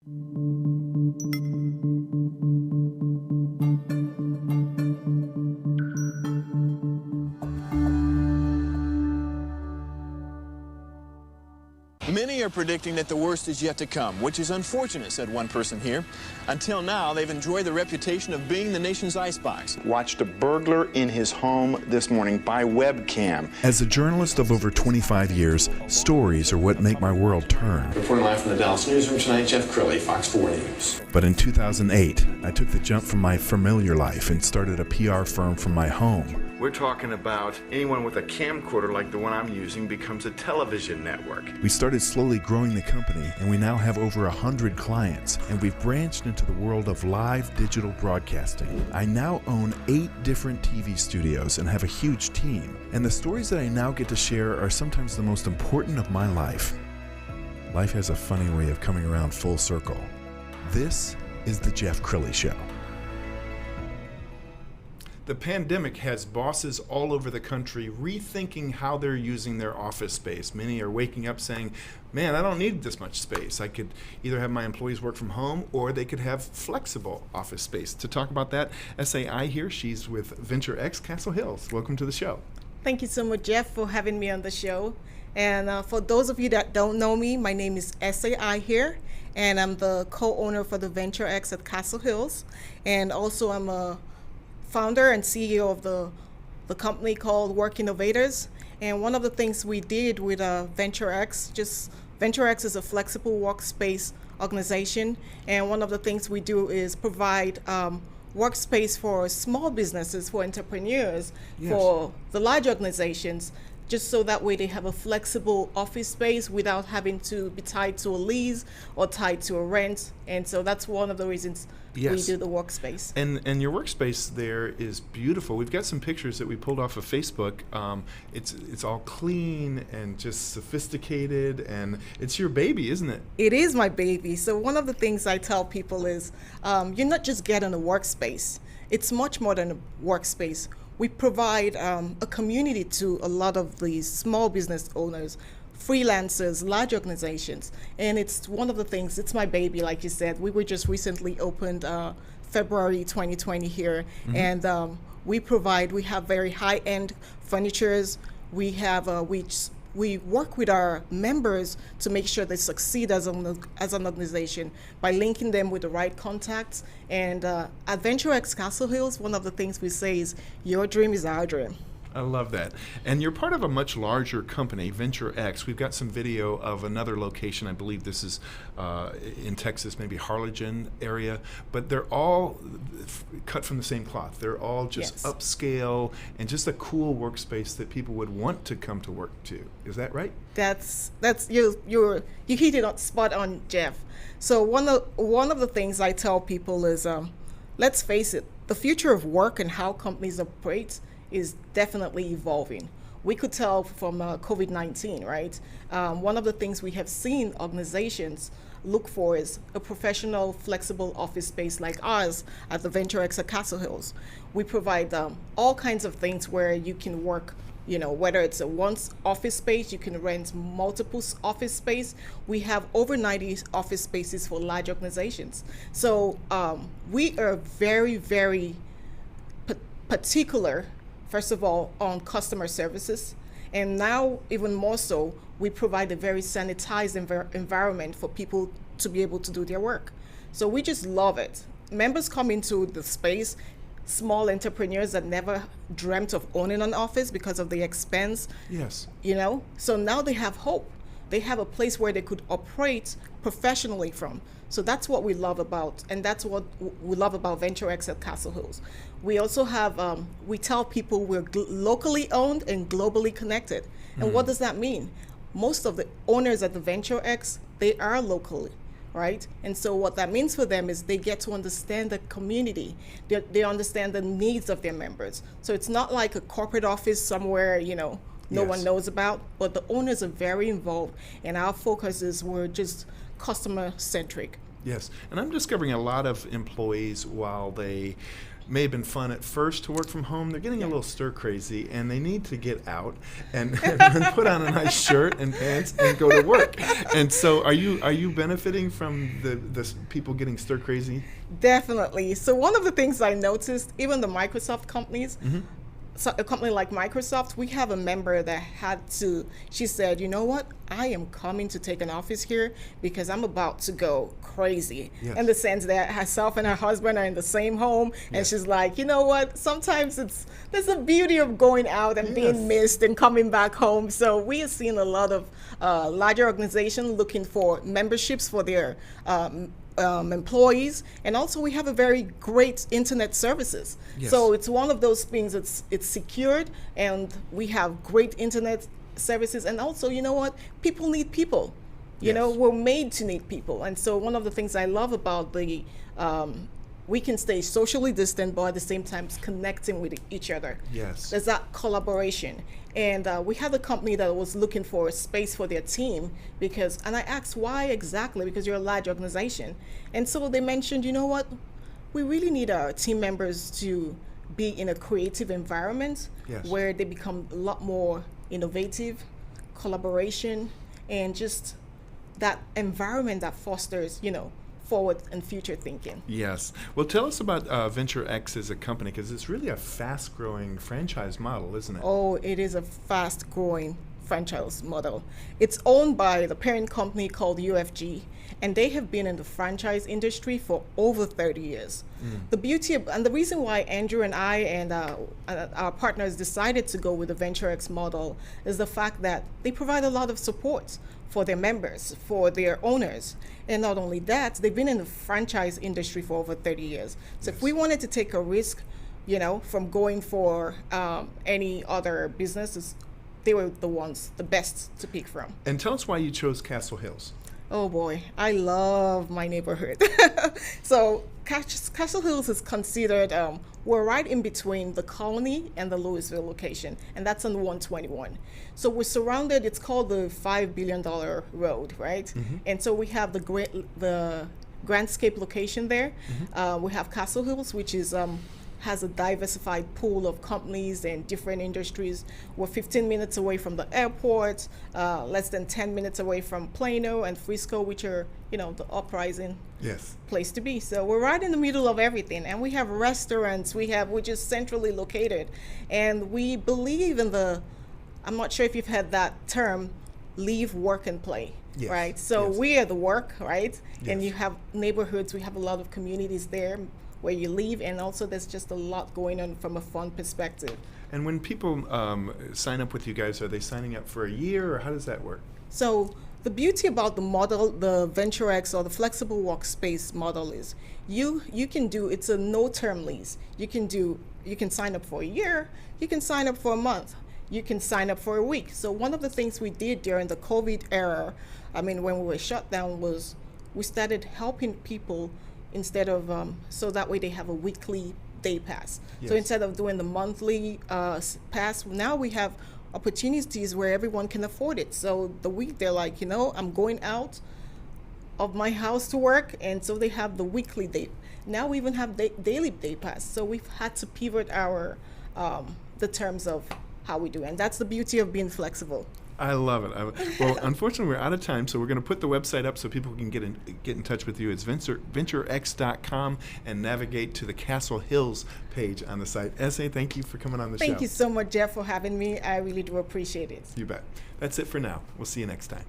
Many are predicting that the worst is yet to come, which is unfortunate, said one person here. Until now, they've enjoyed the reputation of being the nation's icebox. Watched a burglar in his home this morning by webcam. As a journalist of over 25 years, stories are what make my world turn. Reporting live from the Dallas newsroom tonight, Jeff Crilley, Fox 4 News. But in 2008, I took the jump from my familiar life and started a PR firm from my home. We're talking about anyone with a camcorder like the one I'm using becomes a television network. We started slowly growing the company, and we now have over 100 clients, and we've branched into the world of live digital broadcasting. I now own 8 different TV studios and have a huge team, and the stories that I now get to share are sometimes the most important of my life. Life has a funny way of coming around full circle. This is the Jeff Crilley Show. The pandemic has bosses all over the country rethinking how they're using their office space. Many are waking up saying, man, I don't need this much space. I could either have my employees work from home or they could have flexible office space. To talk about that, Ese Aihie, she's with VentureX Castle Hills. Welcome to the show. Thank you so much, Jeff, for having me on the show. And for those of you that don't know me, my name is Ese Aihie, and I'm the co-owner for the VentureX at Castle Hills. And also I'm a founder and CEO of the company called Work Innovators. And one of the things we did with VentureX is a flexible workspace organization. And one of the things we do is provide workspace for small businesses, for entrepreneurs, Yes. for the large organizations, just so that way they have a flexible office space without having to be tied to a lease or tied to a rent. And so that's one of the reasons we Yes. do the workspace. And your workspace there is beautiful. We've got some pictures that we pulled off of Facebook. It's all clean and just sophisticated, and it's your baby, isn't it? It is my baby. So one of the things I tell people is you're not just getting a workspace. It's much more than a workspace. We provide a community to a lot of these small business owners, freelancers, large organizations. And it's one of the things, it's my baby, like you said. We were just recently opened February 2020 here. Mm-hmm. And we have very high-end furnitures. We work with our members to make sure they succeed as an organization by linking them with the right contacts. And at VentureX Castle Hills, one of the things we say is, your dream is our dream. I love that. And you're part of a much larger company, VentureX. We've got some video of another location. I believe this is in Texas, maybe Harlingen area. But they're all cut from the same cloth. They're all just Yes. upscale and just a cool workspace that people would want to come to work to. Is that right? That's you hit it on spot on, Jeff. So one of the things I tell people is, let's face it, the future of work and how companies operate is definitely evolving. We could tell from COVID-19, right? One of the things we have seen organizations look for is a professional, flexible office space like ours at the VentureX at Castle Hills. We provide all kinds of things where you can work, whether it's a once office space, you can rent multiple office space. We have over 90 office spaces for large organizations. So we are very, very particular, first of all, on customer services. And now, even more so, we provide a very sanitized environment for people to be able to do their work. So we just love it. Members come into the space, small entrepreneurs that never dreamt of owning an office because of the expense. Yes. So now they have hope. They have a place where they could operate professionally from. So that's what we love about, and that's what we love about VentureX at Castle Hills. We also have, we tell people we're locally owned and globally connected. And what does that mean? Most of the owners at the VentureX, they are locally, right? And so what that means for them is they get to understand the community. They understand the needs of their members. So it's not like a corporate office somewhere, no Yes. one knows about, but the owners are very involved, and our focus is we're just customer centric. Yes, and I'm discovering a lot of employees, while they may have been fun at first to work from home, they're getting a little stir crazy, and they need to get out and put on a nice shirt and pants and go to work. And so, are you benefiting from the people getting stir crazy? Definitely. So one of the things I noticed, even the Microsoft companies. So a company like Microsoft, we have a member that she said, you know what, I am coming to take an office here because I'm about to go crazy. Yes. In the sense that herself and her husband are in the same home. And Yes. she's like, you know what, sometimes there's a beauty of going out and being missed and coming back home. So we are seeing a lot of larger organizations looking for memberships for their employees, and also we have a very great internet services. Yes. So it's one of those things that's it's secured, and we have great internet services. And also, you know what, people need people. You know, we're made to need people. And so one of the things I love about the we can stay socially distant, but at the same time connecting with each other. Yes. There's that collaboration. And we had a company that was looking for a space for their team and I asked why exactly, because you're a large organization. And so they mentioned, you know what, we really need our team members to be in a creative environment. Yes. Where they become a lot more innovative, collaboration, and just that environment that fosters, forward and future thinking. Yes. Well, tell us about VentureX as a company, because it's really a fast-growing franchise model, isn't it? Oh, it is a fast-growing franchise model. It's owned by the parent company called UFG, and they have been in the franchise industry for over 30 years. The beauty and the reason why Andrew and I and our partners decided to go with the VentureX model is the fact that they provide a lot of support for their members, for their owners. And not only that, they've been in the franchise industry for over 30 years. So if we wanted to take a risk, from going for any other businesses, they were the best to pick from. And tell us why you chose Castle Hills. Oh boy, I love my neighborhood. So Castle Hills is considered, we're right in between the Colony and the Louisville location, and that's on 121. So we're surrounded, it's called the $5 billion road, right? And so we have the Grandscape location there. We have Castle Hills, which is has a diversified pool of companies and different industries. We're 15 minutes away from the airport, less than 10 minutes away from Plano and Frisco, which are, the uprising place to be. So we're right in the middle of everything. And we have restaurants, we're just centrally located. And we believe in I'm not sure if you've had that term, leave, work, and play. Yes. Right? So we are the work, right? Yes. And you have neighborhoods, we have a lot of communities there where you live, and also there's just a lot going on from a fun perspective. And when people sign up with you guys, are they signing up for a year, or how does that work? So the beauty about the model, the VentureX or the flexible workspace model is you can do, it's a no-term lease. You can sign up for a year, you can sign up for a month, you can sign up for a week. So one of the things we did during the COVID era, when we were shut down, was we started helping people instead of, so that way they have a weekly day pass. Yes. So instead of doing the monthly pass, now we have opportunities where everyone can afford it. So the week they're like, I'm going out of my house to work, and so they have the weekly day. Now we even have daily day pass. So we've had to pivot our the terms of how we do, and that's the beauty of being flexible. I love it. Well, unfortunately, we're out of time, so we're going to put the website up so people can get in touch with you. It's VentureX.com, and navigate to the Castle Hills page on the site. Ese, thank you for coming on the show. Thank you so much, Jeff, for having me. I really do appreciate it. You bet. That's it for now. We'll see you next time.